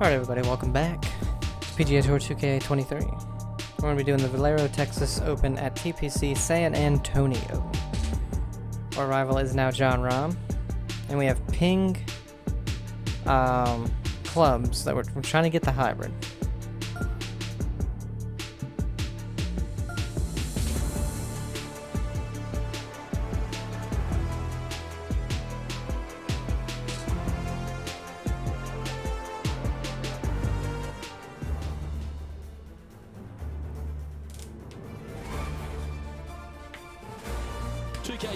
Alright everybody, welcome back to PGA Tour 2K23. We're going to be doing the Valero Texas Open at TPC San Antonio. Our rival is now Jon Rahm, and we have ping clubs that we're trying to get the hybrid.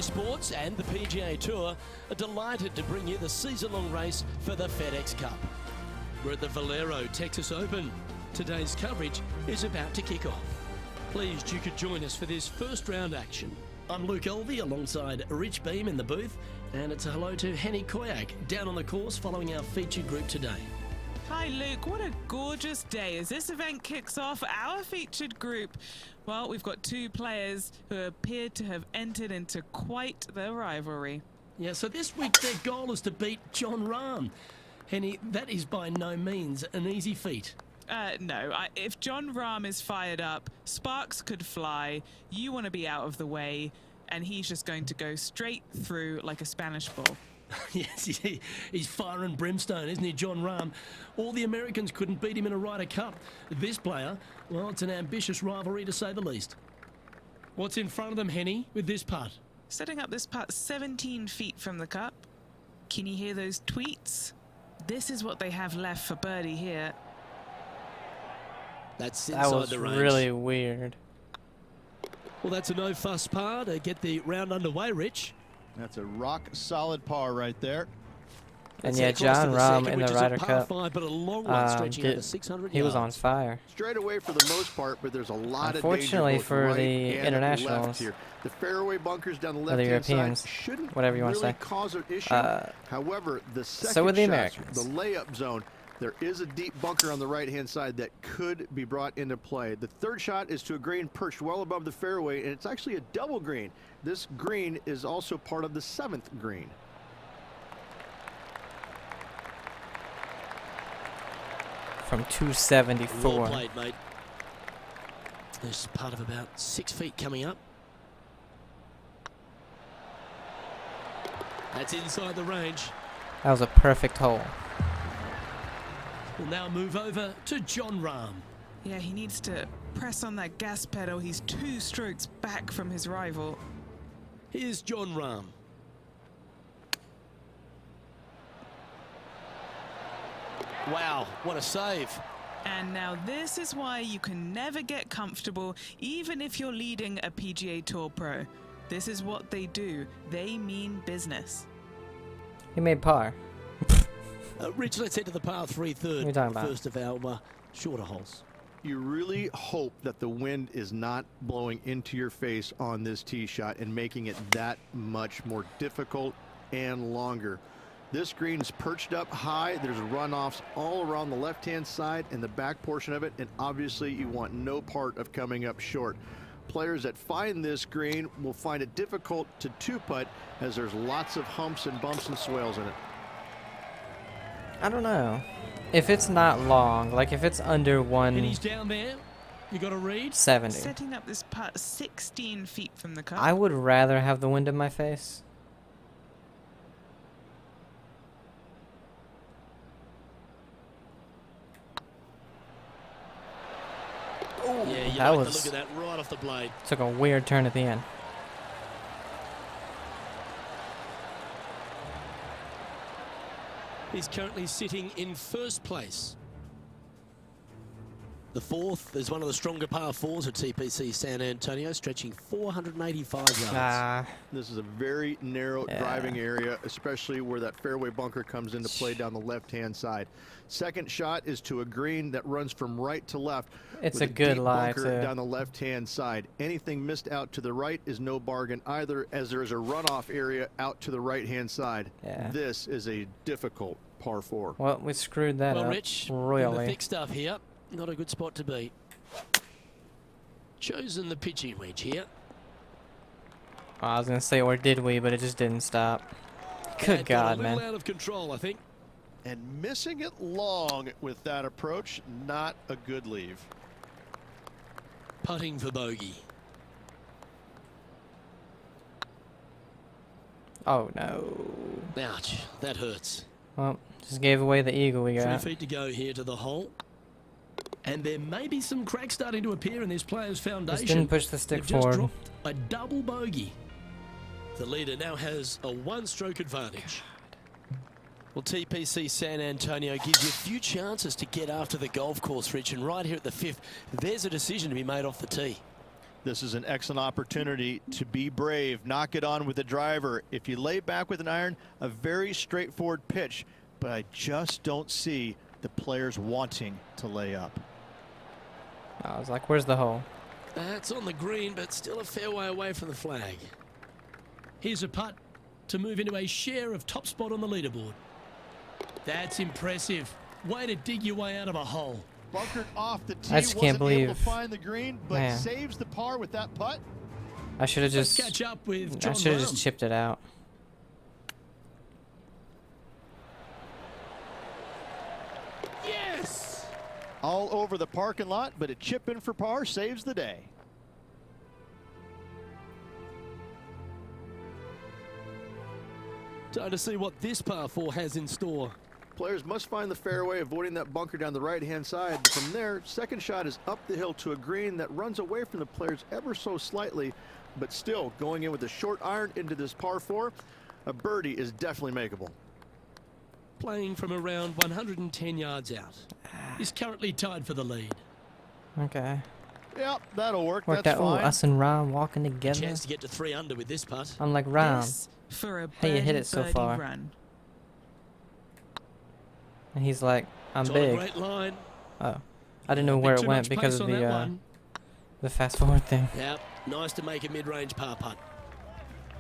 Sports and the PGA Tour are delighted to bring you the season-long race for the FedEx Cup. We're at the Valero Texas Open. Today's coverage is about to kick off. Pleased you could join us for this first round action. I'm Luke Elvey alongside Rich Beam in the booth, and it's a hello to Henny Koyak down on the course following our featured group today. Hi Luke, what a gorgeous day as this event kicks off our featured group. Well, we've got two players who appear to have entered into quite the rivalry. Yeah, so this week their goal is to beat Jon Rahm. Henny, that is by no means an easy feat. No, if Jon Rahm is fired up, sparks could fly, you want to be out of the way, and he's just going to go straight through like a Spanish ball. Yes, he's fire and brimstone, isn't he, Jon Rahm? All the Americans couldn't beat him in a Ryder Cup. This player, well, it's an ambitious rivalry to say the least. What's in front of them, Henny, with this putt? Setting up this putt 17 feet from the cup. Can you hear those tweets? This is what they have left for birdie here. That's inside the range. That was really weird. Well, that's a no-fuss par to get the round underway, Rich. That's a rock-solid par right there. And yeah, Jon Rahm in the Ryder Cup, but a long one stretching over 600 he was on yards. fire. Straight away for the most part, but there's a lot Unfortunately of danger for both the right and internationals, left here. The fairway bunkers down the or the left-hand Europeans, side shouldn't whatever you want really to say. cause an issue. However, the second so would the shot, Americans. the layup zone, there is a deep bunker on the right-hand side that could be brought into play. The third shot is to a green perched well above the fairway, and it's actually a double green. This green is also part of the 7th green. From 274. Well played, mate. There's part of about 6 feet coming up. That's inside the range. That was a perfect hole. We'll now move over to Jon Rahm. Yeah, he needs to press on that gas pedal. He's 2 strokes back from his rival. Here's Jon Rahm. Wow, what a save. And now this is why you can never get comfortable, even if you're leading a PGA Tour pro. This is what they do. They mean business. He made par. Rich, let's head to the par 3 third. What are you talking about? First of our shorter holes. You really hope that the wind is not blowing into your face on this tee shot and making it that much more difficult and longer. This green is perched up high. There's runoffs all around the left-hand side and the back portion of it, and obviously you want no part of coming up short. Players that find this green will find it difficult to two-putt as there's lots of humps and bumps and swales in it. I don't know. If it's not long, like if it's under And he's down there. You got to read. 170, Setting up this putt 16 feet from the cup. I would rather have the wind in my face. Yeah, you that like was to look at that right off the blade. took a weird turn at the end. He's currently sitting in first place. The fourth is one of the stronger par 4s at TPC San Antonio, stretching 485 yards. Nah. This is a very narrow driving area, especially where that fairway bunker comes into play down the left-hand side. Second shot is to a green that runs from right to left. It's with a good deep lie, bunker too. down the left-hand side. Anything missed out to the right is no bargain either, as there is a runoff area out to the right-hand side. Yeah. This is a difficult par 4. Well, we screwed that Well, up Rich, in the royally. thick stuff here. Not a good spot to be. Chosen the pitching wedge here. I was gonna say, or did we? But it just didn't stop. Good God, a little man. out of control, I think. And missing it long with that approach, not a good leave. Putting for bogey. Oh no. Ouch, that hurts. Well, just gave away the eagle we 3 got. feet to go here to the hole. And there may be some cracks starting to appear in this player's foundation. Just didn't push the stick They've just forward. dropped a double bogey. The leader now has a 1-stroke advantage. Well, TPC San Antonio gives you a few chances to get after the golf course, Rich, and right here at the 5th, there's a decision to be made off the tee. This is an excellent opportunity to be brave, knock it on with the driver. If you lay back with an iron, a very straightforward pitch, but I just don't see the players wanting to lay up. I was like, where's the hole? That's on the green, but still a fair way away from the flag. Here's a putt to move into a share of top spot on the leaderboard. That's impressive. Way to dig your way out of a hole. Bunkered off the tee, I just can't wasn't able believe- to find the green, but Man. saves the par with that putt. I should have Let's just. catch up with I Jon should have Rahm. just chipped it out. Yes! All over the parking lot, but a chip in for par saves the day. Time to see what this par 4 has in store. Players must find the fairway, avoiding that bunker down the right-hand side. From there, second shot is up the hill to a green that runs away from the players ever so slightly, but still going in with a short iron into this par 4. A birdie is definitely makeable. Playing from around 110 yards out. He's currently tied for the lead. Okay. Yep, that'll work. Worked That's out. Oh, fine. us and Rahm walking together. Chance to get to 3 under with this putt. I'm like, Rahm. This for a How you hit birdie, it so birdie far? run. And he's like, I'm It's on a big. great line. Oh. I didn't know A bit where it too went much because pace of on that the one. fast forward thing. Yep, nice to make a mid-range par putt.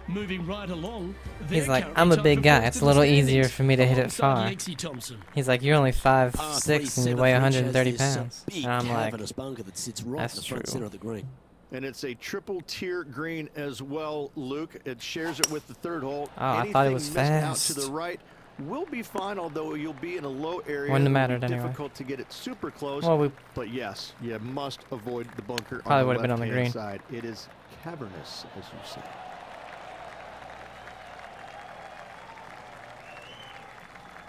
Moving right along. He's they're like, currently I'm a tied big for guy. first It's in a the little standings, easier for me to hit it alongside far. Lexi Thompson. He's like, you're only Par 5'6" and you 3, weigh 7 130 features this, pounds. big And I'm like, cavernous bunker that sits right that's in the front true. center of the green. And it's a triple tier green as well, Luke. It shares it with the third hole. Oh, I thought it was Anything missed fast. out to the right will be fine, although you'll be in a low area. Wouldn't have It will mattered be anyway. difficult to get it super close. well, we But yes, you must avoid the bunker Probably on the would have been on the left-hand green. side. It is cavernous, as you say.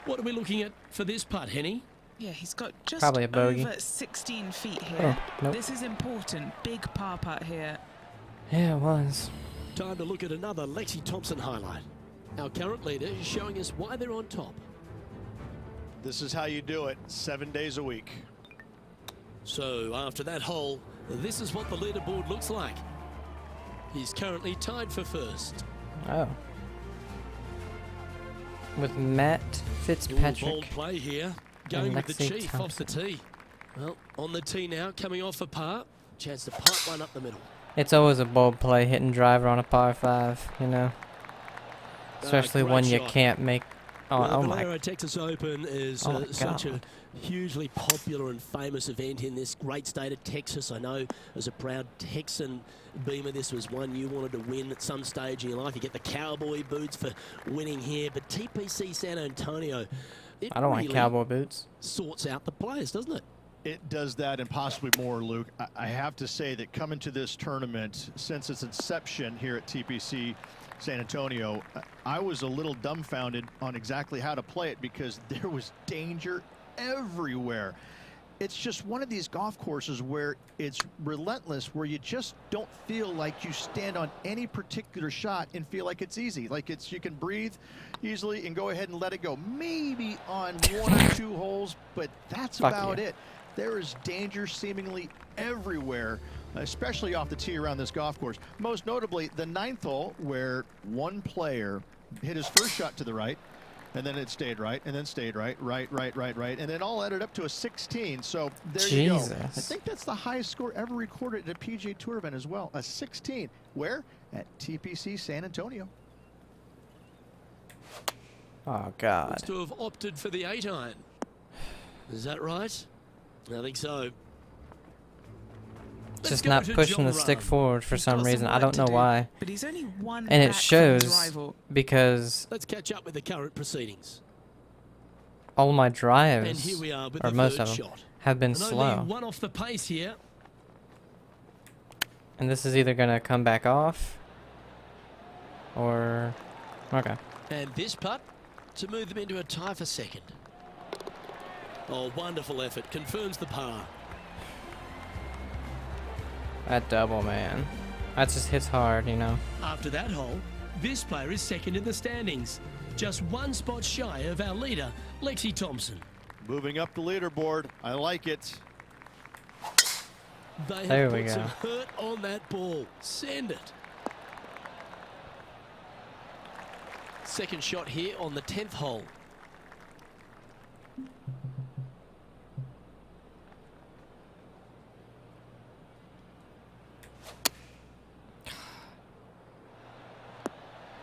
What are we looking at for this putt, Henny? Yeah, he's got just Probably a bogey. over 16 feet here. Oh, nope. This is important. Big par putt here. Yeah, it was. Time to look at another Lexi Thompson highlight. Our current leader is showing us why they're on top. This is how you do it 7 days a week. So after that hole, this is what the leaderboard looks like. He's currently tied for first. Oh. With Matt Ooh, Fitzpatrick. bold play here. Going with the Lexi chief off the tee. Well, on the tee now, coming off a par. Chance to pipe one up the middle. It's always a bold play hitting driver on a par 5, you know. Especially great one you shot. can't make. Oh, Well, oh the my. Valero Texas Open is Oh my such a God. hugely popular and famous event in this great state of Texas. I know as a proud Texan, Beamer, this was one you wanted to win at some stage in your life. You get the cowboy boots for winning here, but TPC San Antonio, it I don't really want cowboy boots. sorts out the players, doesn't it? It does that and possibly more, Luke. I have to say that coming to this tournament, since its inception here at TPC San Antonio, I was a little dumbfounded on exactly how to play it because there was danger everywhere. It's just one of these golf courses where it's relentless, where you just don't feel like you stand on any particular shot and feel like it's easy. Like you can breathe easily and go ahead and let it go. Maybe on 1 or 2 holes, but that's Fuck about you. it. There is danger seemingly everywhere, especially off the tee around this golf course. Most notably, the 9th hole, where one player hit his first shot to the right, and then it stayed right, and then stayed right, and then all added up to a 16. So there you go. I Jesus. think that's the highest score ever recorded at a PGA Tour event as well, a 16. Where? At TPC San Antonio. Oh, God. Looks to have opted for the 8-iron. Is that right? I think so. Let's Just go not to pushing Jon the stick Rahm. forward for He's some got some reason. I work don't to know do, why. But he's only one And it back from his shows rival. because Let's catch up with the current proceedings. all my And drives, here we are with or the most third of them, shot. have been And only slow. one off the pace here. And this is either going to come back off or... Okay. And this putt to move them into a tie for second. Oh, wonderful effort. Confirms the par. That double, man. That just hits hard, you know. After that hole, this player is second in the standings. Just one spot shy of our leader, Lexi Thompson. Moving up the leaderboard. I like it. They There have we put go. some hurt on that ball. Send it. Second shot here on the 10th hole.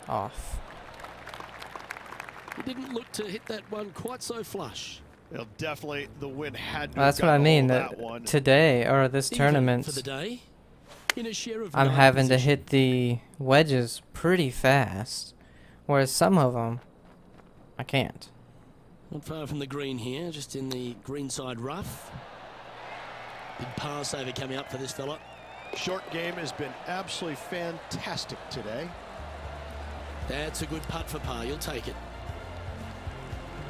Off. He didn't look to hit that one quite so flush. Well, definitely the wind had to Well, that's what I mean. That one. today, or this Even tournament, for the day, in a share of I'm 9 having to position. hit the wedges pretty fast. Whereas some of them, I can't. Not far from the green here, just in the greenside rough. Big par saver coming up for this fella. Short game has been absolutely fantastic today. That's a good putt for par, you'll take it.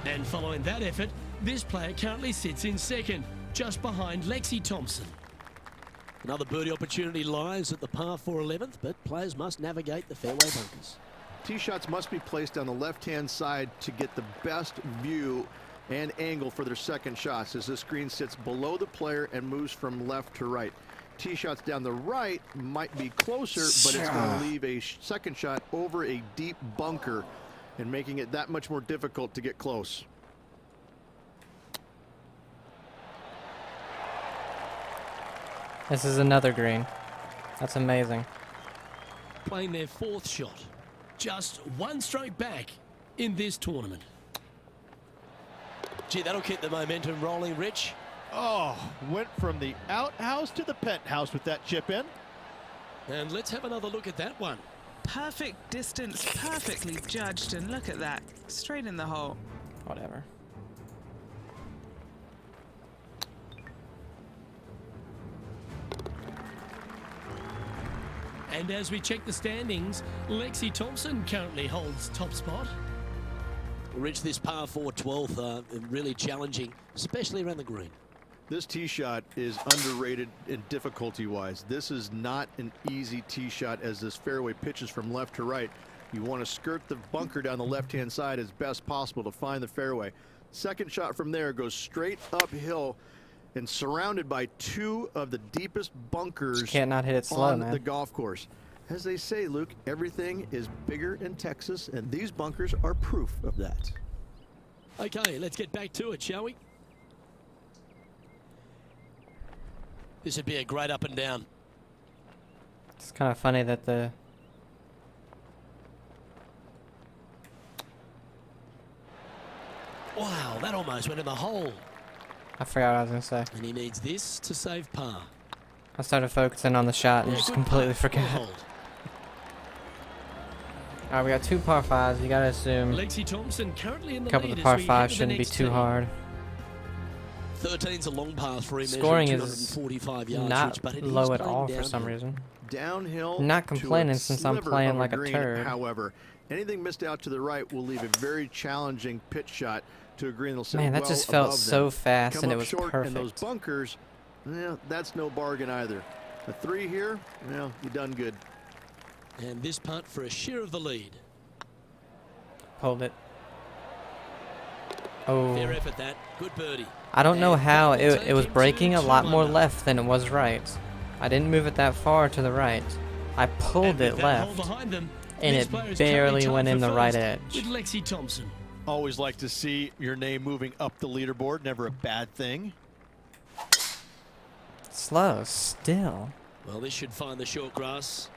And following that effort, this player currently sits in second, just behind Lexi Thompson. Another birdie opportunity lies at the par 4 11th, but players must navigate the fairway bunkers. Tee shots must be placed on the left-hand side to get the best view and angle for their second shots, as this green sits below the player and moves from left to right. Tee shots down the right might be closer, but it's going to leave a second shot over a deep bunker and making it that much more difficult to get close. This is another green. That's amazing. Playing their 4th shot. Just one stroke back in this tournament. Gee, that'll keep the momentum rolling, Rich. Oh, went from the outhouse to the penthouse with that chip in. And let's have another look at that one. Perfect distance, perfectly judged, and look at that. Straight in the hole. Whatever. And as we check the standings, Lexi Thompson currently holds top spot. Rich, this par 4 12th, really challenging, especially around the green. This tee shot is underrated in difficulty-wise. This is not an easy tee shot, as this fairway pitches from left to right. You want to skirt the bunker down the left-hand side as best possible to find the fairway. Second shot from there goes straight uphill and surrounded by 2 of the deepest bunkers Just can't not hit it slow, on man. the golf course. As they say, Luke, everything is bigger in Texas, and these bunkers are proof of that. Okay, let's get back to it, shall we? This would be a great up and down. It's kind of funny that the... Wow, that almost went in the hole. I forgot what I was going to say. And he needs this to save par. I started focusing on the shot and Yeah, just good completely putt. Well forgot. hold. Alright, we got 2 par 5s. You gotta assume Lexi Thompson currently in a the couple lead of the as par we 5s head to the shouldn't be next too tee. hard. 13's a long pass for him, Scoring measuring is 245 yards, not Rich, but it low is at playing all for some downhill. reason. Downhill. Not to a complaining since I'm sliver playing of like a green. turd. However, anything missed out to the right will leave a very challenging pitch shot to a green that'll sit Man, that well just felt above so them. fast Come and it up was short in those perfect. bunkers, yeah, that's no bargain either. The 3 here, well, you done good. And this putt for a share of the lead. Hold it. Oh. Fair effort that. Good birdie. I don't know And how that will it take was him to breaking a 2 lot more under. left than it was right. I didn't move it that far to the right. I pulled And with it that hole left behind them, and this it player is barely currently went tied in for the right first edge. With Lexi Thompson. Always like to see your name moving up the leaderboard. Never a bad thing. Slow still. Well, this should find the short grass.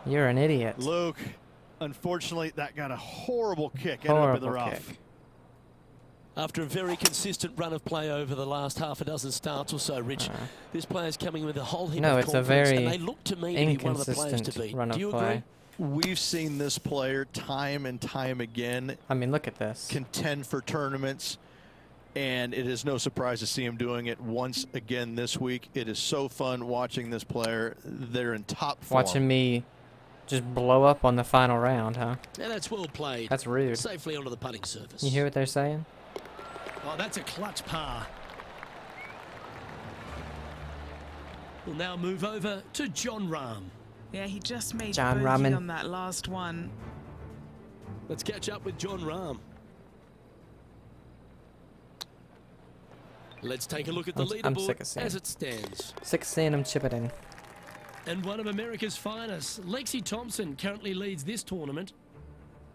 You're an idiot. Luke, unfortunately, that got a horrible kick. Ended up in the Horrible rough. kick. After a very consistent run of play over the last half a dozen starts or so, Rich, this player's coming with a whole heap No, of it's a confidence, very and they look to me to be one of the players to inconsistent beat. run Do of you play. agree? We've seen this player time and time again I mean, look at this. contend for tournaments. And it is no surprise to see him doing it once again this week. It is so fun watching this player. They're in top form. Watching me just blow up on the final round, huh? Now that's well played. That's rude. Safely onto the putting surface. You hear what they're saying? Oh, that's a clutch par. We'll now move over to Jon Rahm. Yeah, he just made Jon bogey Rahm. on that last one. Let's catch up with Jon Rahm. Let's take a look at the I'm sick leaderboard of seeing as it stands. Sick of seeing him chip it in. And one of America's finest, Lexi Thompson, currently leads this tournament.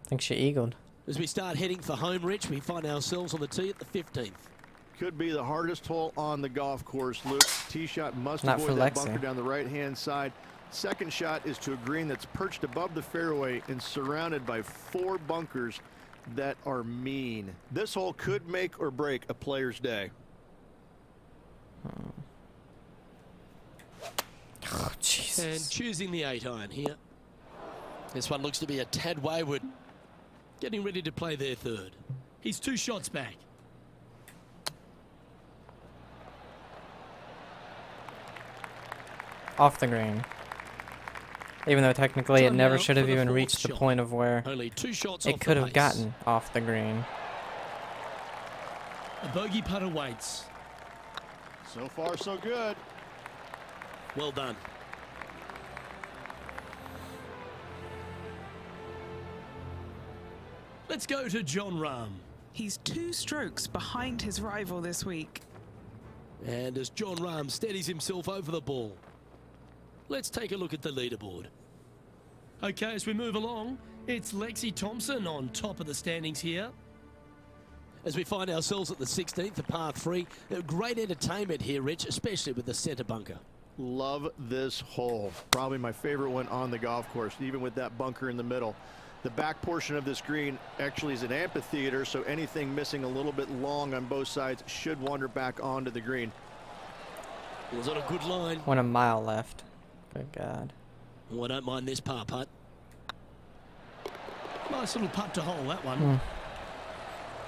I think she eagled. As we start heading for home, Rich, we find ourselves on the tee at the 15th. Could be the hardest hole on the golf course, Luke. Tee shot must Not for avoid that Lexi. bunker down the right-hand side. Second shot is to a green that's perched above the fairway and surrounded by 4 bunkers that are mean. This hole could make or break a player's day. Oh, Jesus. And choosing the 8-iron here. This one looks to be a tad wayward. Getting ready to play their third. He's 2 shots back. Off the green. Even though technically it Time never now should for have the even fourth reached the shot. point of where Only 2 shots off it could the have pace. gotten off the green. A bogey putt awaits. So far, so good. Well done. Let's go to Jon Rahm. He's 2 strokes behind his rival this week. And as Jon Rahm steadies himself over the ball, let's take a look at the leaderboard. Okay, as we move along, it's Lexi Thompson on top of the standings here. As we find ourselves at the 16th, the par 3. Great entertainment here, Rich, especially with the centre bunker. Love this hole. Probably my favorite one on the golf course, even with that bunker in the middle. The back portion of this green actually is an amphitheater, so anything missing a little bit long on both sides should wander back onto the green. It was on a good line. 1 mile left. Good God. Oh, I don't mind this par putt. Nice little putt to hole, that one.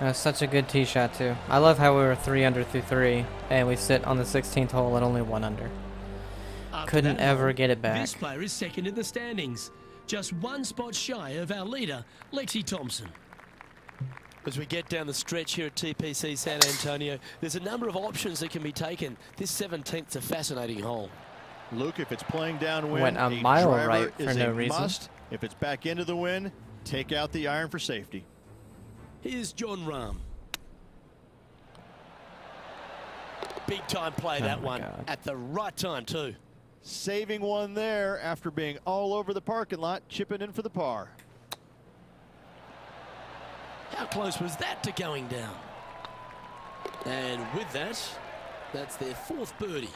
That was such a good tee shot too. I love how we were 3 under through 3, and we sit on the 16th hole at only 1 under. After Couldn't that ever hole, get it back. This player is second in the standings. Just 1 spot shy of our leader, Lexi Thompson. As we get down the stretch here at TPC San Antonio, there's a number of options that can be taken. This 17th's a fascinating hole. Luke, if it's playing downwind, Went a mile driver right for is no a reason. must. If it's back into the wind, take out the iron for safety. Here's Jon Rahm. Big time play, Oh that my one. God. At the right time, too. Saving one there after being all over the parking lot, chipping in for the par. How close was that to going down? And with that, that's their 4th birdie.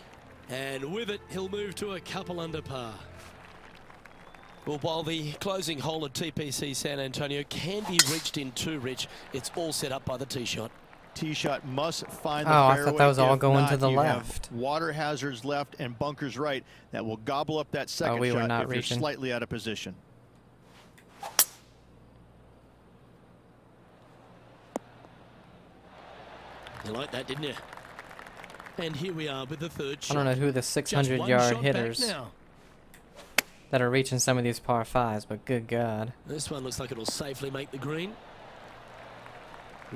And with it, he'll move to a couple under par. Well, while the closing hole at TPC San Antonio can be reached in 2, Rich, it's all set up by the tee shot. Tee shot must find the Oh, I fairway. thought that was all If going not, to the you have left. water hazards left and bunkers right that will gobble up that second we were shot not if reaching. you're slightly out of position. You like that, didn't you? And here we are with the 3rd shot. I don't know who the Just 600-yard 1 shot back hitters now. that are reaching some of these par 5s, but good God. This one looks like it'll safely make the green.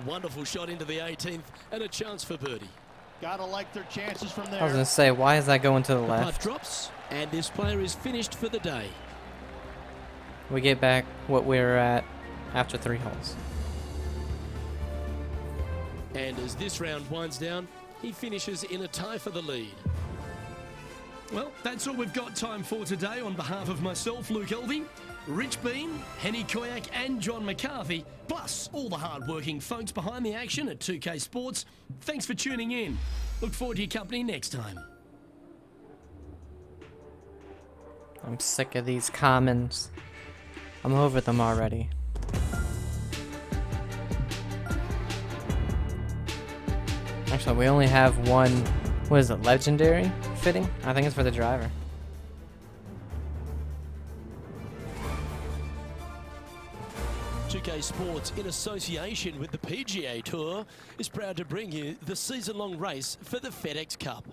Wonderful shot into the 18th and a chance for birdie. Gotta like their chances from I was there. going to say, why is that going to the The putt left? drops and this player is finished for the day. We get back what we were at after 3 holes. And as this round winds down, he finishes in a tie for the lead. Well, that's all we've got time for today. On behalf of myself, Luke Elvey, Rich Bean, Henny Koyak and John McCarthy, plus all the hard-working folks behind the action at 2K Sports, thanks for tuning in. Look forward to your company next time. I'm sick of these comments. I'm over them already. Actually, we only have one, what is it, legendary fitting? I think it's for the driver. To UK Sports, in association with the PGA Tour, is proud to bring you the season-long race for the FedEx Cup.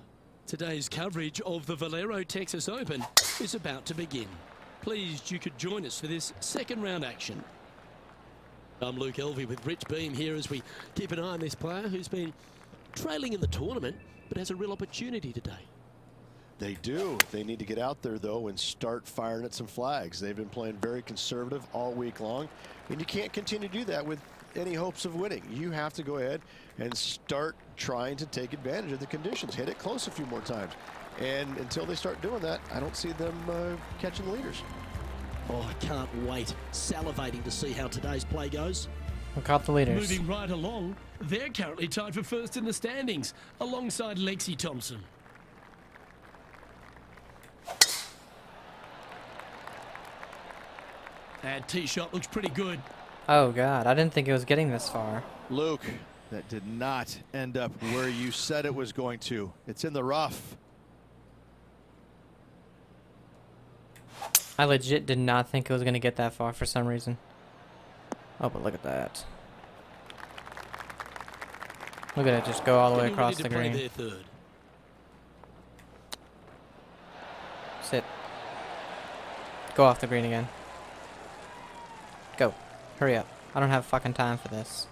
Today's coverage of the Valero Texas Open is about to begin. Pleased you could join us for this second round action. I'm Luke Elvey with Rich Beam here as we keep an eye on this player who's been trailing in the tournament but has a real opportunity today. They do. They need to get out there, though, and start firing at some flags. They've been playing very conservative all week long, and you can't continue to do that with any hopes of winning. You have to go ahead and start trying to take advantage of the conditions. Hit it close a few more times. And until they start doing that, I don't see them catching the leaders. Oh, I can't wait. Salivating to see how today's play goes. We'll caught the leaders. Moving right along, they're currently tied for first in the standings, alongside Lexi Thompson. And tee shot looks pretty good. Oh God, I didn't think it was getting this far. Luke, that did not end up where you said it was going to. It's in the rough. I legit did not think it was going to get that far for some reason. Oh, but look at that. Look at it just go all the way across the green. Sit. Go off the green again. Go. Hurry up. I don't have fucking time for this.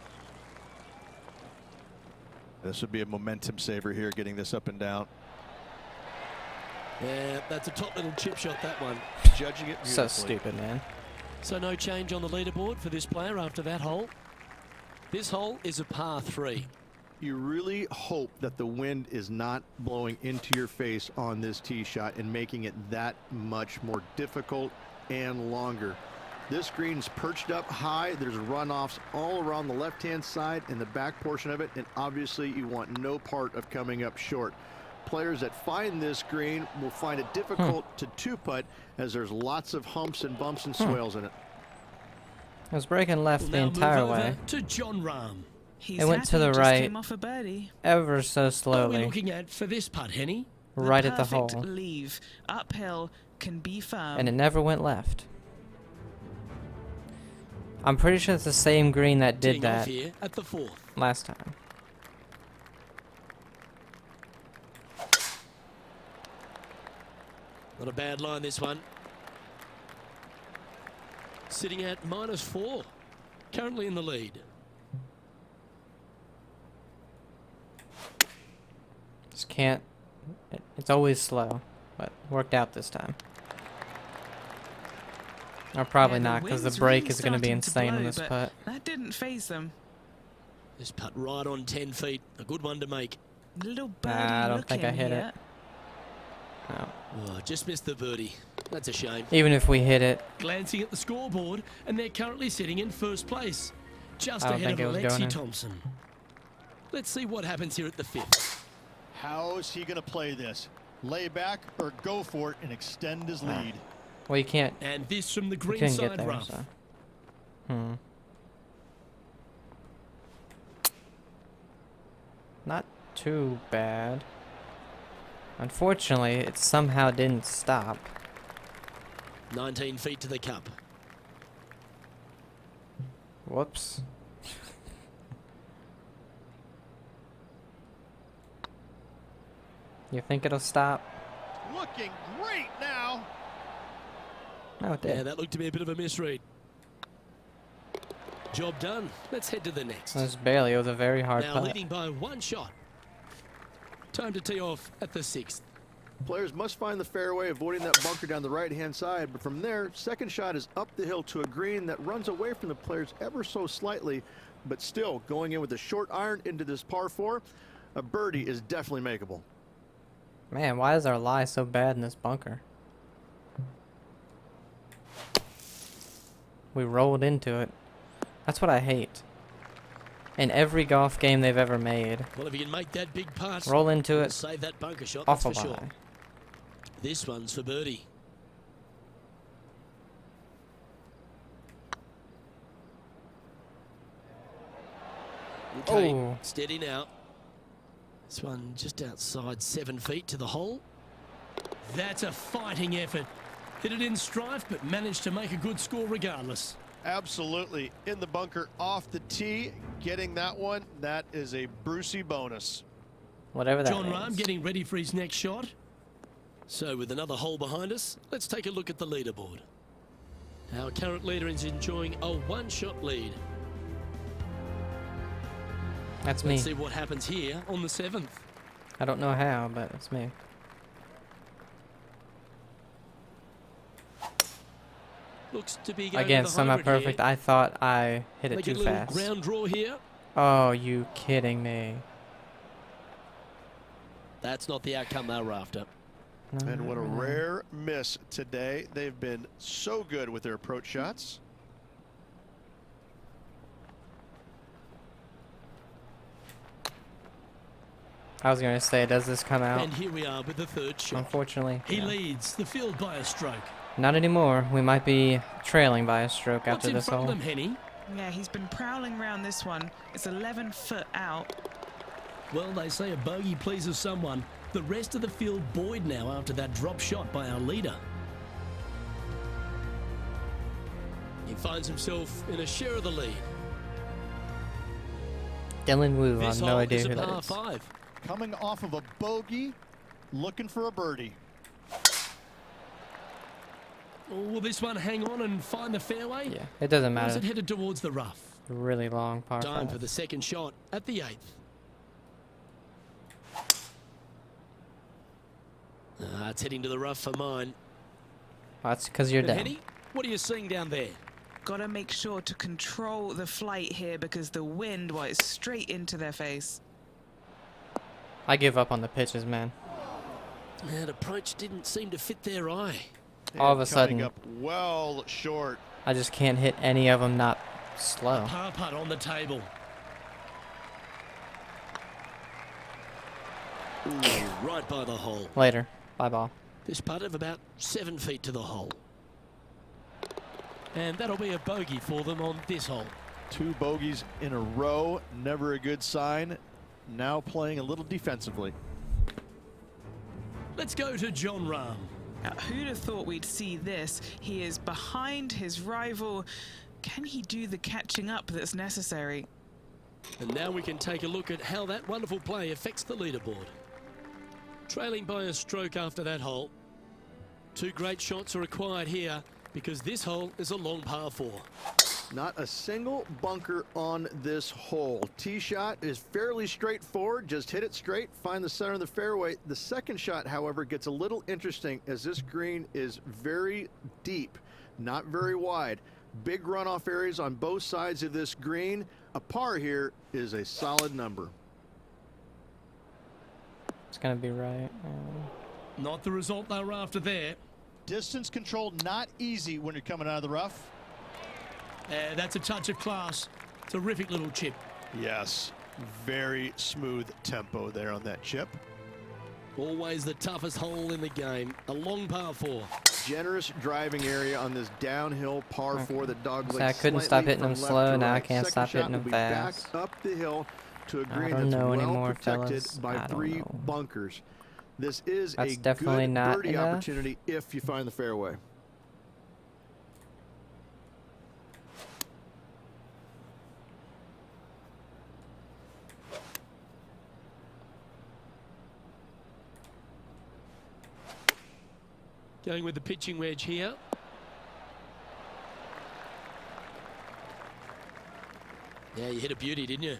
This would be a momentum saver here, getting this up and down. Yeah, that's a top little chip shot, that one. Judging it beautifully. So stupid, man. So no change on the leaderboard for this player after that hole. This hole is a par 3. You really hope that the wind is not blowing into your face on this tee shot and making it that much more difficult and longer. This green's perched up high. There's runoffs all around the left-hand side and the back portion of it, and obviously you want no part of coming up short. Players that find this green will find it difficult to two-putt, as there's lots of humps and bumps and swales in it. I was breaking left the entire way. To Jon Rahm. He's It went to the happy, just right. came off a birdie. Ever so What are we slowly. looking at for this putt, Henny? Right at the perfect hole. leave. Uphill, can be firm. And it never went left. I'm pretty sure it's the same green that did Teeing off that here at the 4th. last time. Not a bad line, this one. Sitting at -4. Currently in the lead. Just can't. It's always slow, but worked out this time. Or probably Yeah, not, because the wind's break really is going to be starting to insane on blow, this but putt. That didn't phase them. This putt right on 10 feet. A good one to make. Little birdie I don't think I looking hit here. it. No. Oh, just missed the birdie. That's a shame. Even if we hit it, Glancing at the scoreboard, and they're currently sitting in first place. Just I don't ahead of think it was going Lexi in. Thompson. Let's see what happens here at the 5th. How is he going to play this? Lay back or go for it and extend his lead? well, you can't. And this from the You green couldn't get side there, rough. so. Not too bad. Unfortunately, it somehow didn't stop. 19 feet to the cup. Whoops. You think it'll stop? Looking great now. No, it Yeah, did. that looked to be a bit of a misread. Job done. Let's head to the next. It was barely. It was a very hard Now putt. leading by 1 shot. Time to tee off at the 6th. Players must find the fairway, avoiding that bunker down the right-hand side, but from there, second shot is up the hill to a green that runs away from the players ever so slightly, but still going in with a short iron into this par 4. A birdie is definitely makeable. Man, why is our lie so bad in this bunker? We rolled into it. That's what I hate. In every golf game they've ever made, Well, if you can make that big putt, roll into you'll it, save that bunker shot, off that's a for lie. sure. This one's for birdie. Okay, Oh. steady now. This one just outside 7 feet to the hole. That's a fighting effort. Hit it in strife, but managed to make a good score regardless. absolutely. In the bunker off the tee, getting that one, that is a Brucey bonus. Whatever that Jon means. Rahm getting ready for his next shot. So with another hole behind us, let's take a look at the leaderboard. Our current leader is enjoying a one-shot lead. That's me. Let's see what happens here on the 7th. I don't know how, but it's me. Looks to be going Again, with the somehow hybrid perfect. here. I thought I hit it Make too a little fast. ground draw here. Oh, you kidding me? That's not the outcome they were after. No, And what a no. rare miss today. They've been so good with their approach shots. I was gonna say, does this come out? And here we are with the third shot. Unfortunately, He no. leads the field by a stroke. Not anymore. We might be trailing by a stroke What's after in this front hole. of them, Henny? Yeah, he's been prowling around this one. It's 11 foot out. Well, they say a bogey pleases someone. The rest of the field buoyed now after that drop shot by our leader. He finds himself in a share of the lead. Dylan Wu, I This have no hole idea is a who that par is. 5. Coming off of a bogey, looking for a birdie. Will this one hang on and find the fairway? Yeah, it doesn't Or is matter. it headed towards the rough? Really long par Time five. for the second shot at the 8th. It's heading to the rough for mine. That's because you're And down. Henny, what are you seeing down there? Got to make sure to control the flight here because the wind, well, it's straight into their face. I give up on the pitches, man. That approach didn't seem to fit their eye. All of a And coming sudden- up well short. I just can't hit any of them not slow. Par putt on the table. Ooh, right by the hole. Later. Bye ball. This putt of about 7 feet to the hole. And that'll be a bogey for them on this hole. 2 bogeys in a row, never a good sign. Now playing a little defensively. Let's go to Jon Rahm. Now, who'd have thought we'd see this? He is behind his rival. Can he do the catching up that's necessary? And now we can take a look at how that wonderful play affects the leaderboard. Trailing by a stroke after that hole. 2 great shots are required here because this hole is a long par 4. Not a single bunker on this hole. Tee shot is fairly straightforward. Just hit it straight, find the center of the fairway. The second shot, however, gets a little interesting as this green is very deep, not very wide. Big runoff areas on both sides of this green. A par here is a solid number. It's gonna be right. Not the result they were after there. Distance control not easy when you're coming out of the rough. That's a touch of class. Terrific little chip. Yes, very smooth tempo there on that chip. Always the toughest hole in the game. A long par 4. Generous driving area on this downhill par 4. The dog So legs I couldn't stop slightly hitting them from left slow, to now I right. can't Second stop shot hitting will them be fast. back up the hill to a green don't that's know well anymore, protected fellas. by I don't 3 know. bunkers. This is That's a definitely good not birdie enough. opportunity if you find the fairway. Going with the pitching wedge here. Yeah, you hit a beauty, didn't you?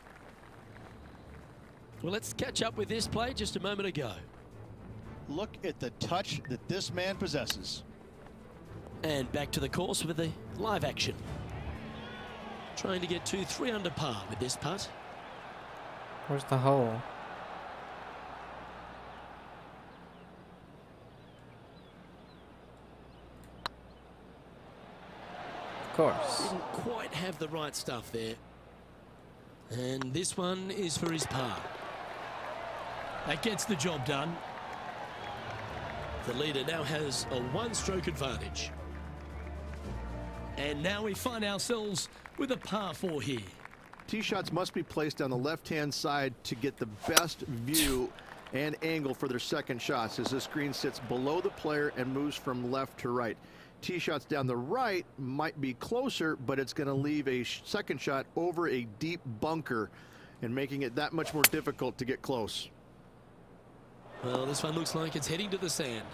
Well, let's catch up with this play just a moment ago. Look at the touch that this man possesses. And back to the course with the live action. Trying to get to 3 under par with this putt. Where's the hole? Of course. Didn't quite have the right stuff there. And this one is for his par. That gets the job done. The leader now has a 1-stroke advantage. And now we find ourselves with a par 4 here. Tee shots must be placed on the left-hand side to get the best view and angle for their second shots as this green sits below the player and moves from left to right. tee shots down the right might be closer, but it's going to leave a second shot over a deep bunker and making it that much more difficult to get close. Well, this one looks like it's heading to the sand.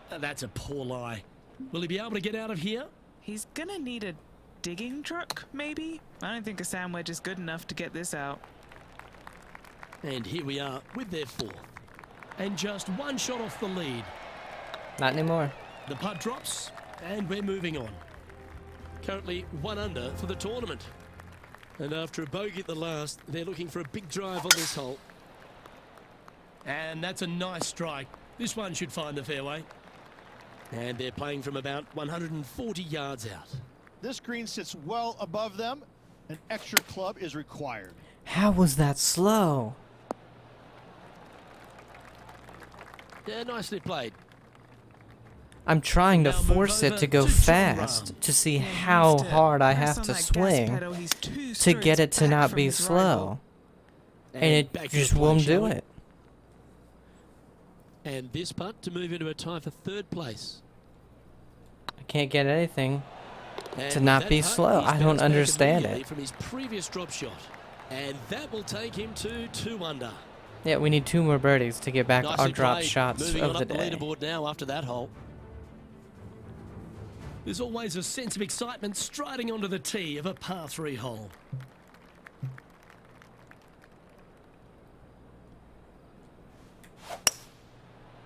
That's a poor lie. Will he be able to get out of here? He's gonna need a digging truck, maybe? I don't think a sand wedge is good enough to get this out. And here we are with their fourth. And just one shot off the lead. Not anymore. The putt drops, and we're moving on. Currently 1 under for the tournament. And after a bogey at the last, they're looking for a big drive on this hole. And that's a nice strike. This one should find the fairway. And they're playing from about 140 yards out. This green sits well above them. An extra club is required. How was that slow? Yeah, nicely played. I'm trying to Now move force it over to go to Jon fast Rahm. to see Yeah, how used to hard I press have on to that gas swing pedal. He's 2 to strokes get it to back not from be his slow. rival. And it back to just the play, won't shall do we? it. And this putt to move into a tie for 3rd place. I can't get anything. And To not that be putt, slow. he's I don't bounced back understand immediately it. from his previous drop shot. And that will take him to 2 under. Yeah, we need 2 more birdies to get back Nicely our drop played. shots Moving of on the up the day. leaderboard now after that hole. There's always a sense of excitement striding onto the tee of a par 3 hole.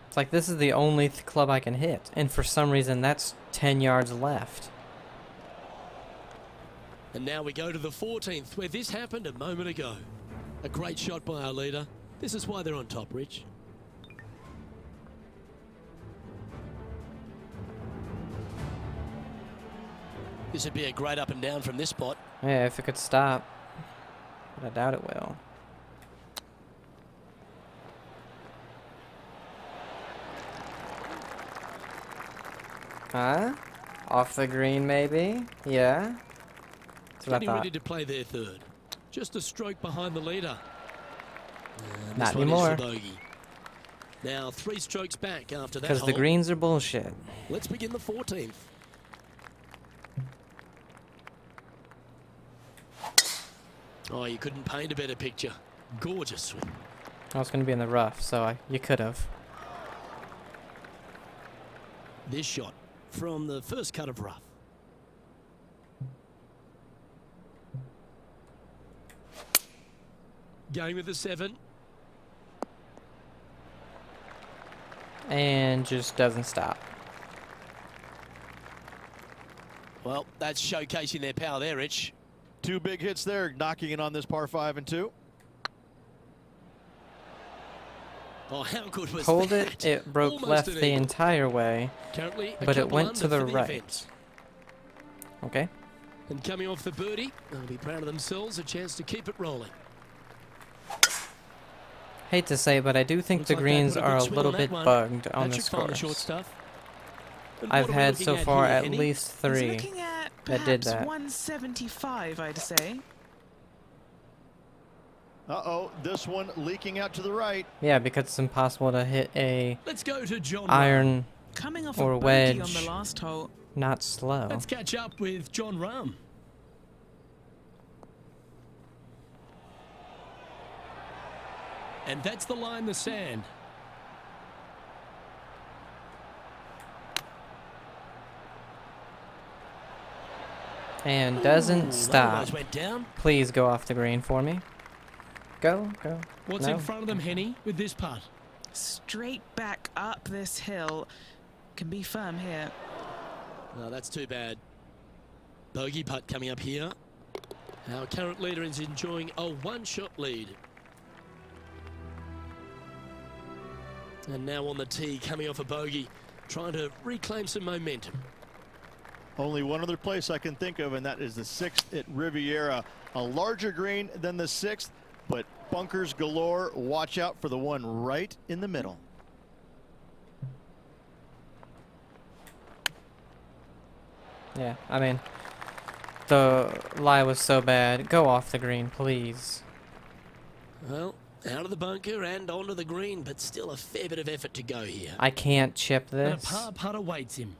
It's like this is the only club I can hit, and for some reason that's 10 yards left. And now we go to the 14th, where this happened a moment ago. A great shot by our leader. This is why they're on top, Rich. This would be a great up and down from this spot. Yeah, if it could stop. But I doubt it will. Huh? Off the green, maybe? Yeah? That's what I Getting thought. ready to play their 3rd. Just a stroke behind the leader. And Not this one anymore. is for bogey. Now 3 strokes back after that Because hole. the greens are bullshit. Let's begin the 14th. Oh, you couldn't paint a better picture. Gorgeous swing. I was going to be in the rough, so you could have. This shot from the first cut of rough. Going with the 7. And just doesn't stop. Well, that's showcasing their power there, Rich. 2 big hits there, knocking it on this par 5 and 2. Oh, how good was Hold that? it. It broke Almost left an the eagle. entire way. Currently, a But it couple went to under the for right. event. Okay? And coming off the birdie, they'll be proud of themselves, a chance to keep it rolling. Hate to say, but I do think Looks the like they greens put a are good a swing little on bit that one. bugged on That this should find the short course. stuff. And I've what are we had looking so at far here, at Henny? least He's 3 looking at that did perhaps that. 175, I'd say. Uh-oh, this one leaking out to the right. Yeah, because it's impossible to hit a Let's go to Jon Rahm. iron Coming off or a bogey on wedge. the last hole. not slow. Let's catch up with Jon Rahm. And that's the line, the sand. And doesn't Ooh, that stop. almost went down. Please go off the green for me. Go, go. What's No. in front of them, Henny, with this putt? Straight back up this hill. Can be firm here. No, that's too bad. Bogey putt coming up here. Our current leader is enjoying a 1-shot lead. And now on the tee, coming off a bogey, trying to reclaim some momentum. Only one other place I can think of, and that is the 6th at Riviera. A larger green than the 6th, but bunkers galore. Watch out for the one right in the middle. Yeah, I mean, the lie was so bad. Go off the green, please. Well, out of the bunker and onto the green, but still a fair bit of effort to go here. I can't chip And a this. par putt awaits him.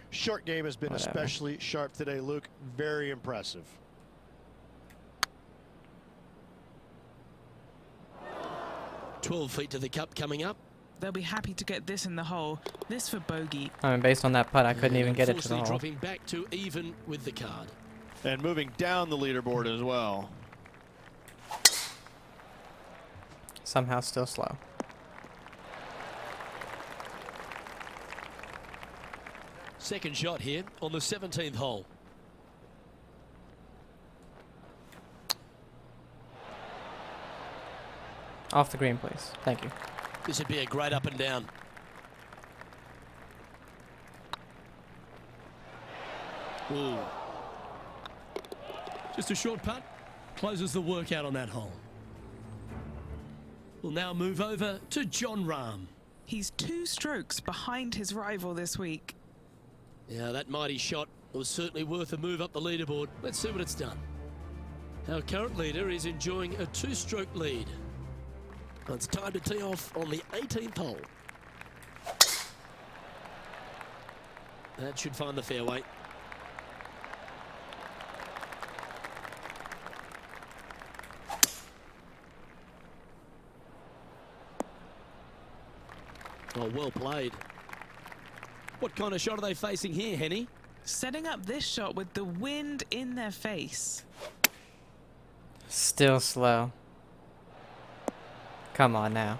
Short game has been Whatever. especially sharp today, Luke. Very impressive. "12 feet to the cup coming up." They'll be happy to get this in the hole. This for bogey. I mean, based on that putt, I couldn't And even get it to the unfortunately hole. dropping back to even with the card. And moving down the leaderboard as well. Somehow still slow. Second shot here on the 17th hole. Off the green, please. Thank you. This would be a great up and down. Ooh. Just a short putt. Closes the workout on that hole. We'll now move over to Jon Rahm. He's 2 strokes behind his rival this week. Yeah, that mighty shot was certainly worth a move up the leaderboard. Let's see what it's done. Our current leader is enjoying a 2-stroke lead. It's time to tee off on the 18th hole. That should find the fairway. Oh, well played. What kind of shot are they facing here, Henny? Setting up this shot with the wind in their face. Still slow. Come on now.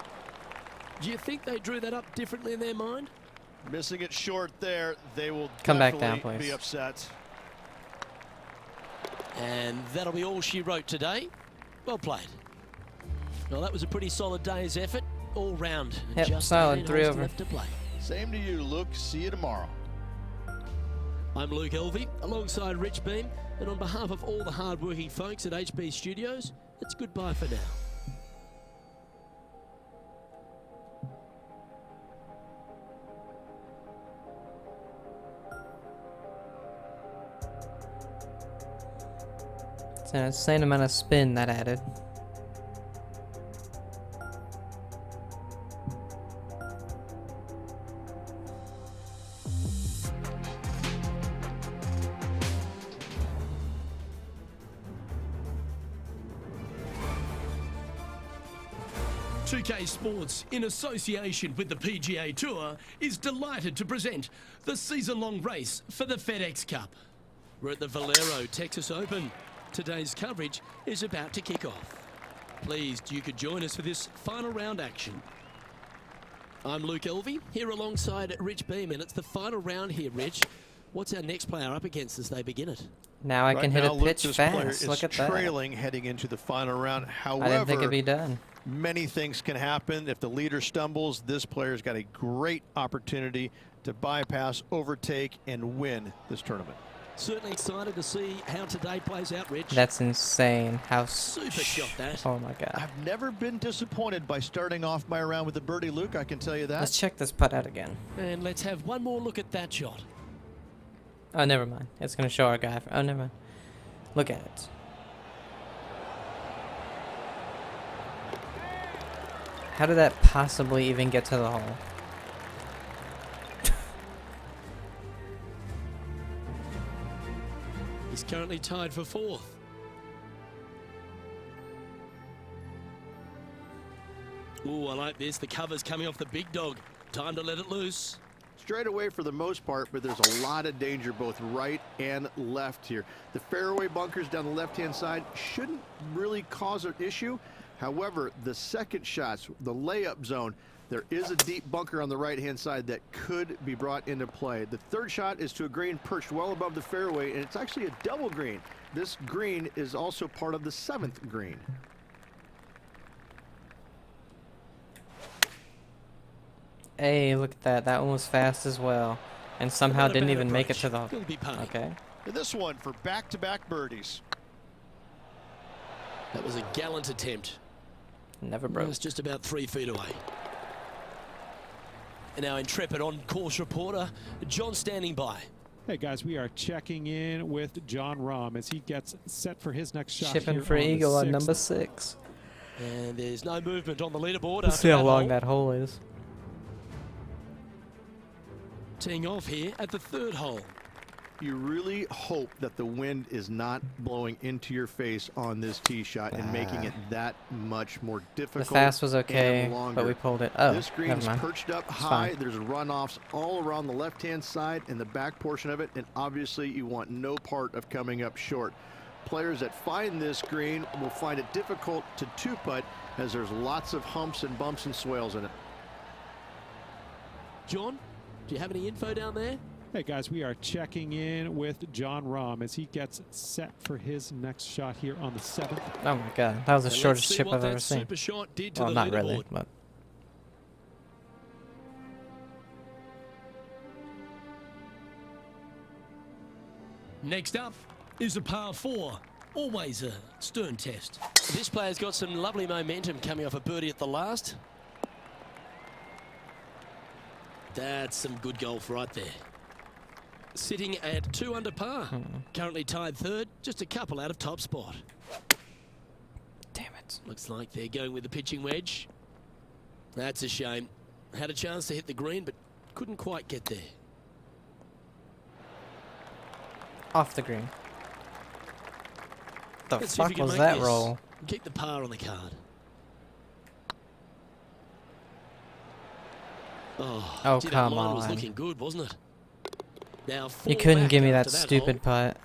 Do you think they drew that up differently in their mind? Missing it short there. They will Come back definitely down, please. be upset. And that'll be all she wrote today. Well played. Well, that was a pretty solid day's effort all round. And Yep, just solid, 18 3 holes over. left to play. Same to you, Luke. See you tomorrow. I'm Luke Elvey, alongside Rich Beam, and on behalf of all the hard-working folks at HB Studios, it's goodbye for now. It's an insane amount of spin that added. .2K Sports, in association with the PGA Tour, is delighted to present the season-long race for the FedEx Cup. We're at the Valero Texas Open. Today's coverage is about to kick off. Pleased you could join us for this final round action. I'm Luke Elvey, here alongside Rich Beam, and it's the final round here, Rich. What's our next player up against as they begin it? Now I can hit now, a Luke, pitch this player fast. is Look at that. trailing heading into the final round. However, I didn't think it'd be done. many things can happen. If the leader stumbles, this player's got a great opportunity to bypass, overtake, and win this tournament. Certainly excited to see how today plays out, Rich. That's insane. How Super shot, that. Oh my god. I've never been disappointed by starting off my round with a birdie, Luke. I can tell you that. Let's check this putt out again. And let's have one more look at that shot. Oh, never mind. It's gonna show our guy. Oh, never mind. Look at it. How did that possibly even get to the hole? He's currently tied for 4th. Ooh, I like this. The cover's coming off the big dog. Time to let it loose. Straight away for the most part, but there's a lot of danger both right and left here. The fairway bunkers down the left-hand side shouldn't really cause an issue. However, the second shots, the layup zone, there is a deep bunker on the right-hand side that could be brought into play. The third shot is to a green perched well above the fairway, and it's actually a double green. This green is also part of the 7th green. Hey, look at that. That one was fast as well. And somehow Not a didn't bad even make it approach. to the He'll be putting. Okay. And this one for back-to-back birdies. That was a gallant attempt. Never It broke. was just about 3 feet away. And our intrepid on-course reporter, John, standing by. Hey guys, we are checking in with Jon Rahm as he gets set for his next shot. Chipping here for on the eagle on 6th. number 6. And there's no movement on the leaderboard. Let's after see how that long hole. that hole is. Teeing off here at the third hole. You really hope that the wind is not blowing into your face on this tee shot and making it that much more The difficult. fast was okay, and longer. but we pulled it. Oh, this green never is mind. perched up It's high. fine. There's runoffs all around the left-hand side and the back portion of it, and obviously you want no part of coming up short. Players that find this green will find it difficult to two-putt as there's lots of humps and bumps and swales in it. John, do you have any info down there? Hey guys, we are checking in with Jon Rahm as he gets set for his next shot here on the 7th. Oh my god, that was the Now shortest let's see chip what I've that ever seen. super shot did to Well, the not leaderboard. really, but Next up is a par 4. Always a stern test. This player's got some lovely momentum coming off a birdie at the last. That's some good golf right there. Sitting at 2 under par. Currently tied third, just a couple out of top spot. damn it. Looks like they're going with the pitching wedge. That's a shame. Had a chance to hit the green, but couldn't quite get there. Off the green. The Let's see if we fuck can was make that this. roll? Keep the par on the card. Oh, gee, that come line was on. looking good, wasn't it? Now You 4 couldn't back give me that after stupid hole. putt.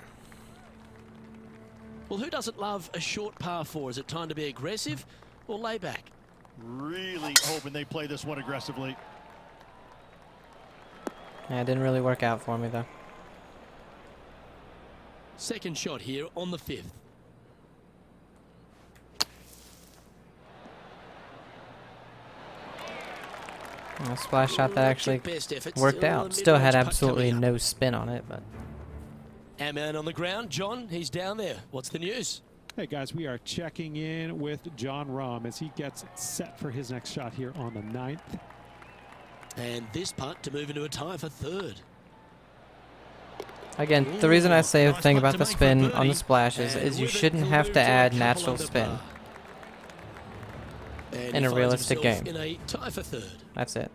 Well, who doesn't love a short par 4? Is it time to be aggressive or lay back? Really hoping they play this one aggressively. Yeah, it didn't really work out for me though. Second shot here on the 5th. A splash shot that Not actually your best effort, worked still a out. Still had mid-range putt absolutely coming up. no spin on it, but Our man on the ground, John, he's down there. What's the news? Hey guys, we are checking in with Jon Rahm as he gets set for his next shot here on the 9th. And this putt to move into a tie for third. again, the reason I say a Nice thing putt about to the make for spin on birdie. the splashes And is you with it, shouldn't he'll have move to a add couple natural under spin. par. And In he a finds realistic himself game. In a tie for third. That's it.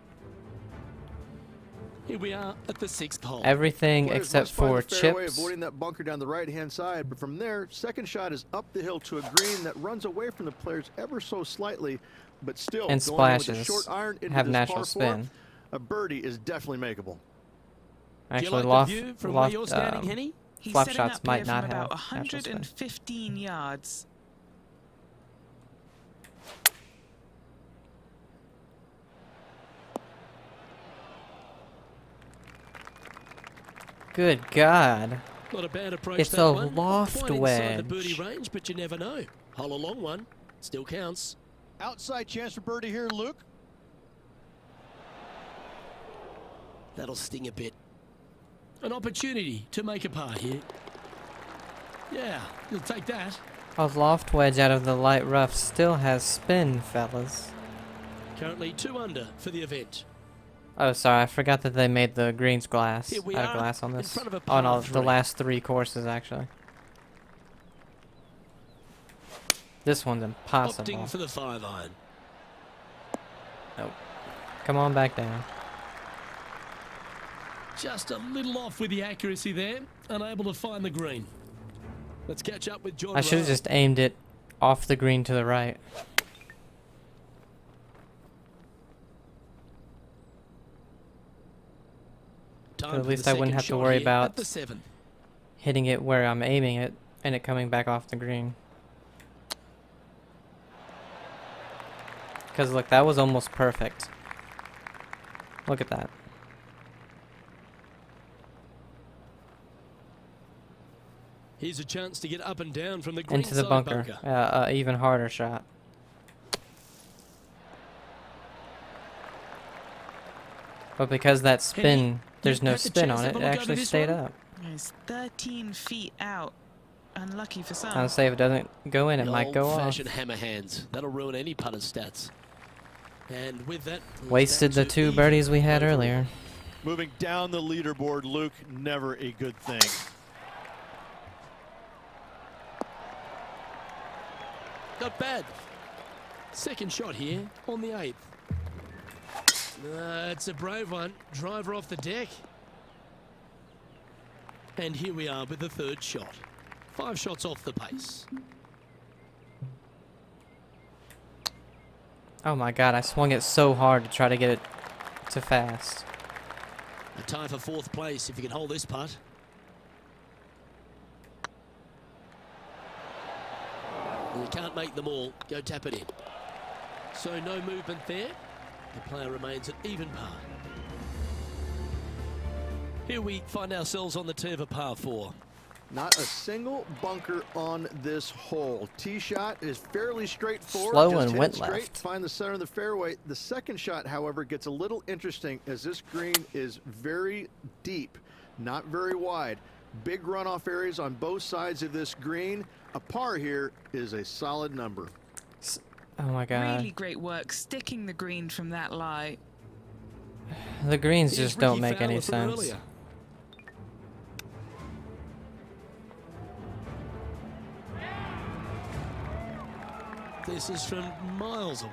Here we are at the 6th hole. Everything Players except must find for the fairway, chips. avoiding that bunker down the right-hand side. But from there, second shot is up the hill to a green that runs away from the players ever so slightly, but still And going in with a splashes short iron into have this natural par 4, spin. a birdie is definitely makeable. Do you Actually, like the view from where you're standing, Henny? He's flap setting shots up might here from not about have natural spin. 115 yards. Good God. Not a bad approach. It's that a one. loft Quite inside the wedge. birdie range, but you never know. Hole a long one. Still counts. Outside chance for birdie here, Luke. That'll sting a bit. An opportunity to make a par here. Yeah, you'll take that. A loft wedge out of the light rough still has spin, fellas. Currently 2 under for the event. Oh, sorry, I forgot that they made the greens glass Here we out of are glass on in this. front of a On all par the 3. last 3 courses, actually. This one's impossible. Opting for the 5-iron. Nope. Come on back down. Just a little off with the accuracy there. Unable to find the green. Let's catch up with Jon I should have Rahm. just aimed it off the green to the right. Time at for least the I wouldn't second have to shot worry here about at the 7th. hitting it where I'm aiming it and it coming back off the green. Because look, that was almost perfect. Look at that. Here's a chance to get up and down from the Into the greenside bunker. Even harder shot. But because that spin, there's no had the spin chance on to it, have it a look over actually this stayed one? up. He's 13 feet out. Unlucky for some. I'll say if it doesn't go in, it The might go off. old-fashioned hammer hands. That'll ruin any putter's stats. And with that, he's Wasted down the to 2 even birdies we had overall. earlier. Moving down the leaderboard, Luke, never a good thing. Not bad. Second shot here on the 8th. It's a brave one. Driver off the deck. And here we are with the third shot. 5 shots off the pace. Oh my god, I swung it so hard to try to get it to fast. A tie for 4th place if you can hold this putt. You can't make them all. Go tap it in. So no movement there. The player remains at even par. Here we find ourselves on the tee of a par 4. Not a single bunker on this hole. Tee shot is fairly straightforward. Slow Just and hit went it straight, left. find the center of the fairway. The second shot, however, gets a little interesting as this green is very deep, not very wide. Big runoff areas on both sides of this green. A par here is a solid number. Oh my god. Really great work sticking the green from that lie. The greens Here's just don't Ricky make any Fowler from sense. earlier. This is from miles away.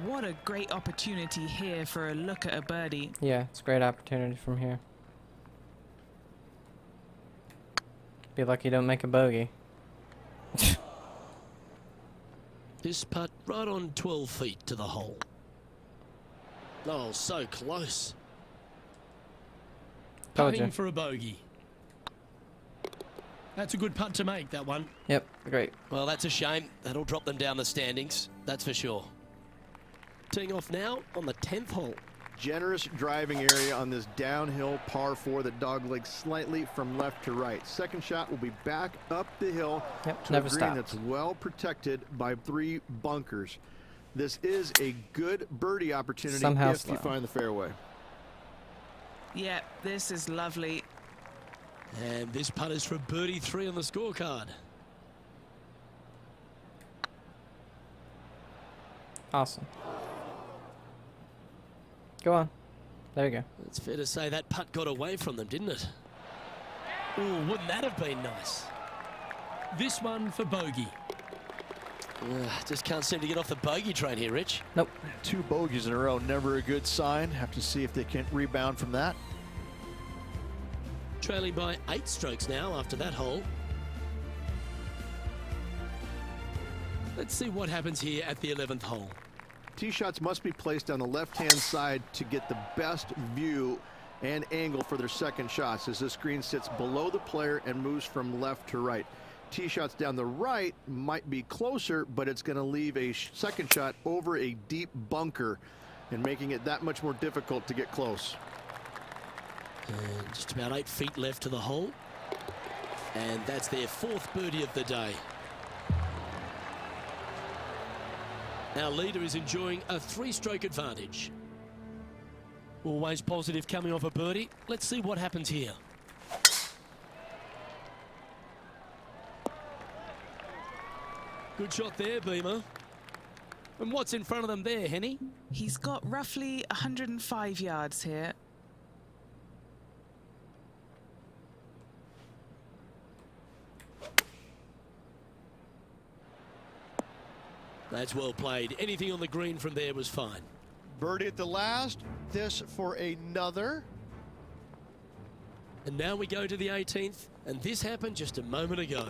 What a great opportunity here for a look at a birdie. Yeah, it's a great opportunity from here. Be lucky you don't make a bogey. This putt right on 12 feet to the hole. Oh, so close. Told Putting you. for a bogey. That's a good putt to make, that one. Yep, great. Well, that's a shame. That'll drop them down the standings, that's for sure. Teeing off now on the 10th hole. Generous driving area on this downhill par 4 that doglegs slightly from left to right. Second shot will be back up the hill Yep, to never a green stopped. that's well protected by 3 bunkers. This is a good birdie opportunity Somehow if slow. you find the fairway. Yeah, this is lovely. And this putt is for birdie 3 on the scorecard. Awesome. Go on. There you go. It's fair to say that putt got away from them, didn't it? Oh, wouldn't that have been nice? This one for bogey. Just can't seem to get off the bogey train here, Rich. Nope. 2 bogeys in a row, never a good sign. Have to see if they can rebound from that. Trailing by 8 strokes now after that hole. Let's see what happens here at the 11th hole. Tee shots must be placed on the left-hand side to get the best view and angle for their second shots as this green sits below the player and moves from left to right. Tee shots down the right might be closer, but it's going to leave a second shot over a deep bunker and making it that much more difficult to get close. And just about 8 feet left to the hole. And that's their 4th birdie of the day. Our leader is enjoying a 3-stroke advantage. Always positive coming off a birdie. Let's see what happens here. Good shot there, Beamer. And what's in front of them there, Henny? He's got roughly 105 yards here. That's well played. Anything on the green from there was fine. Birdie at the last. This for another. And now we go to the 18th, and this happened just a moment ago.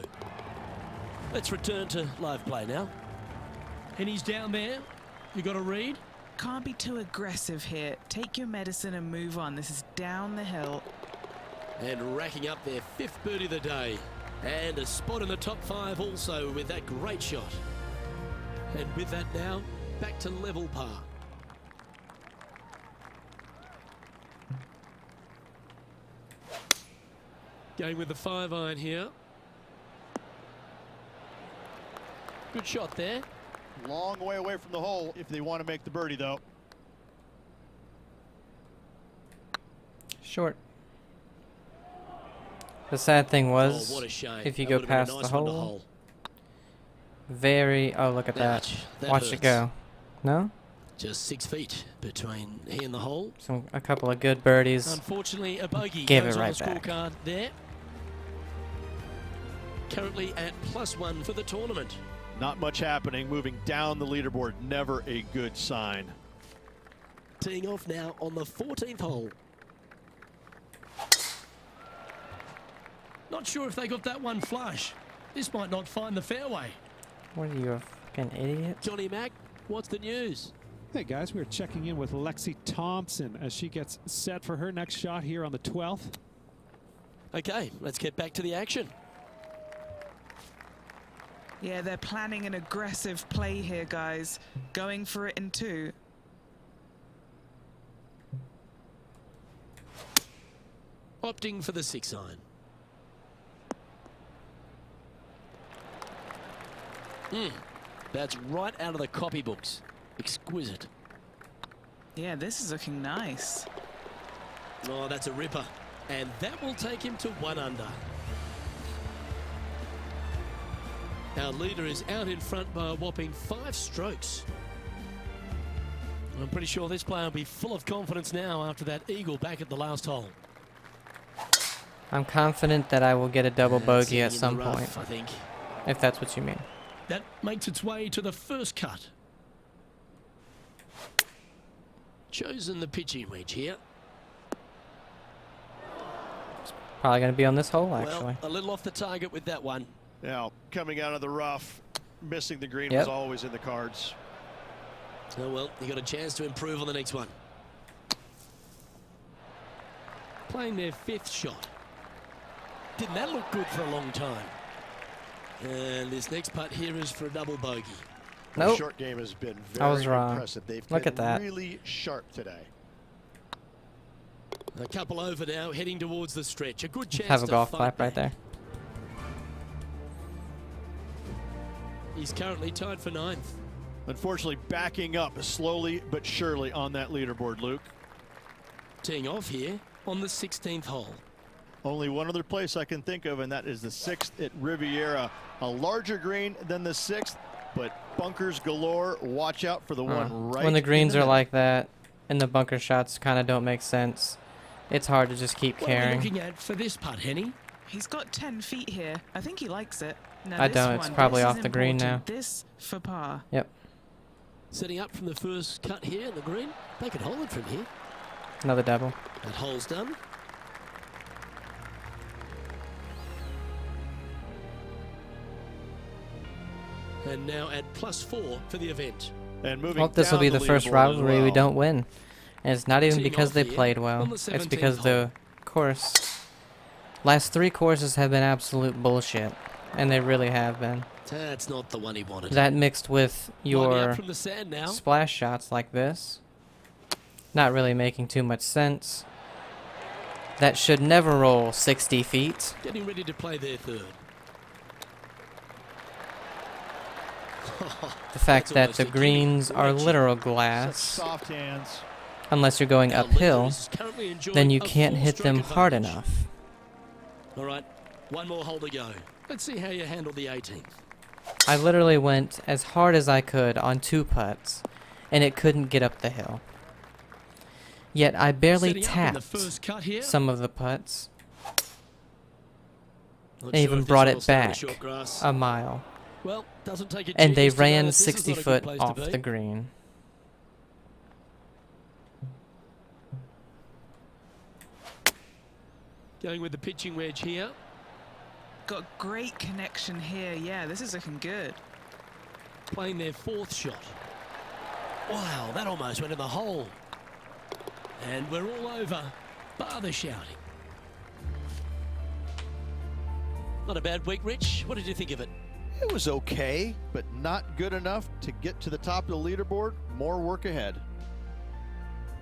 Let's return to live play now. And he's down there. You got a read? Can't be too aggressive here. Take your medicine and move on. This is down the hill. And racking up their 5th birdie of the day. And a spot in the top 5 also with that great shot. And with that now, back to level par. Going with the 5-iron here. Good shot there. Long way away from the hole if they want to make the birdie, though. Short. The sad thing was, Oh, what a shame. if you That go would have been a past nice the one to hole, hole. very... Oh, look at that. Ouch, that Watch hurts. it go. No? Just 6 feet between he and the hole. A couple of good birdies. Unfortunately, a bogey Give goes it on right the back. scorecard there. Currently at +1 for the tournament. Not much happening. Moving down the leaderboard, never a good sign. Teeing off now on the 14th hole. Not sure if they got that one flush. This might not find the fairway. What are you, a fucking idiot? Johnny Mac, what's the news? Hey guys, we're checking in with Lexi Thompson as she gets set for her next shot here on the 12th. Okay, let's get back to the action. Yeah, they're planning an aggressive play here, guys. Going for it in 2. Opting for the 6-iron. That's right out of the copybooks. Exquisite. Yeah, this is looking nice. Oh, that's a ripper. And that will take him to 1 under. Our leader is out in front by a whopping 5 strokes. I'm pretty sure this player will be full of confidence now after that eagle back at the last hole. I'm confident that I will get a double bogey at some point, I think. if that's what you mean. That makes its way to the first cut. Chosen the pitching wedge here. Probably going to be on this hole, actually. Well, a little off the target with that one. Now, coming out of the rough, missing the green Yep. was always in the cards. Oh well, you got a chance to improve on the next one. Playing their 5th shot. Didn't that look good for a long time? And this next putt here is for a double bogey. The Nope. short game has been I was very wrong. impressive. They've Look been at that. really sharp today. A couple over now, heading towards the stretch. A good chance Have a to golf fight clap right back. there. He's currently tied for 9th. Unfortunately, backing up slowly but surely on that leaderboard, Luke. Teeing off here on the 16th hole. Only one other place I can think of, and that is the 6th at Riviera. A larger green than the 6th, but bunkers galore. Watch out for the one right When the greens in are the like that and the bunker shots kind of don't make sense, it's hard to just keep What are we carrying. looking at for this putt, Henny? He's got 10 feet here. I think he likes it. Now I this don't. It's one, probably this off is the green important. now. This for par. Yep. Setting up from the first cut here in the green. They could hold it from here. Another double. That hole's done. And now at +4 for the event. And moving Hope this will down be the first leaderboard as rivalry we well. don't win. And it's not even Teeing because off they here played on well. the It's 17th because the course. Last 3 courses have been absolute bullshit. And they really have been. That's not the one he wanted. That mixed with Lining up your from the sand now. splash shots like this. Not really making too much sense. That should never roll 60 feet. Getting ready to play their 3rd. The fact That's that almost the a gimme. greens are Great literal Such glass, soft hands. unless you're going Our leader uphill, is currently enjoying then you a can't hit 4-stroke them hard advantage. enough. All right, one more hole to go. Let's see how you handle the 18th. I literally went as hard as I could on 2 putts, and it couldn't get up the hill. Yet I barely Setting up in the tapped first cut here. some of the putts, Not and sure even if this brought will it stay on the back short grass. a mile. Well, doesn't take a And they genius to know ran this is 60 not a good foot place to off be. the green. Going with the pitching wedge here. Got great connection here. Yeah, this is looking good. Playing their 4th shot. Wow, that almost went in the hole. And we're all over, bar the shouting. Not a bad week, Rich. What did you think of it? It was okay, but not good enough to get to the top of the leaderboard. More work ahead.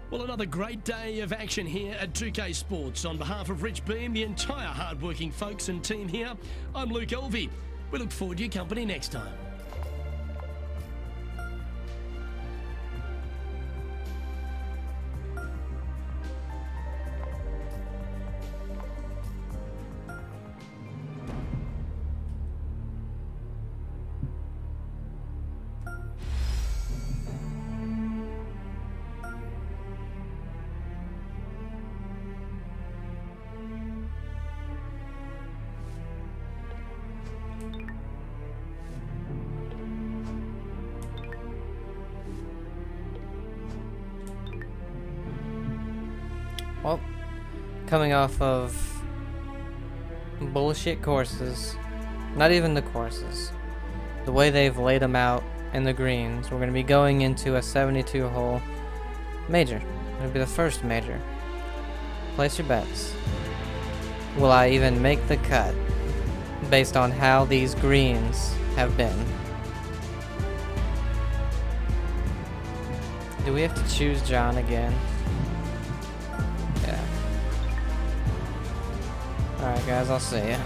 Well, another great day of action here at 2K Sports. On behalf of Rich Beam, the entire hard-working folks and team here, I'm Luke Elvey. We look forward to your company next time. Well, coming off of bullshit courses. Not even the courses. The way they've laid them out in the greens. We're going to be going into a 72-hole major. It'll be the first major. Place your bets. Will I even make the cut based on how these greens have been? Do we have to choose John again? Yeah. Alright guys, I'll see ya.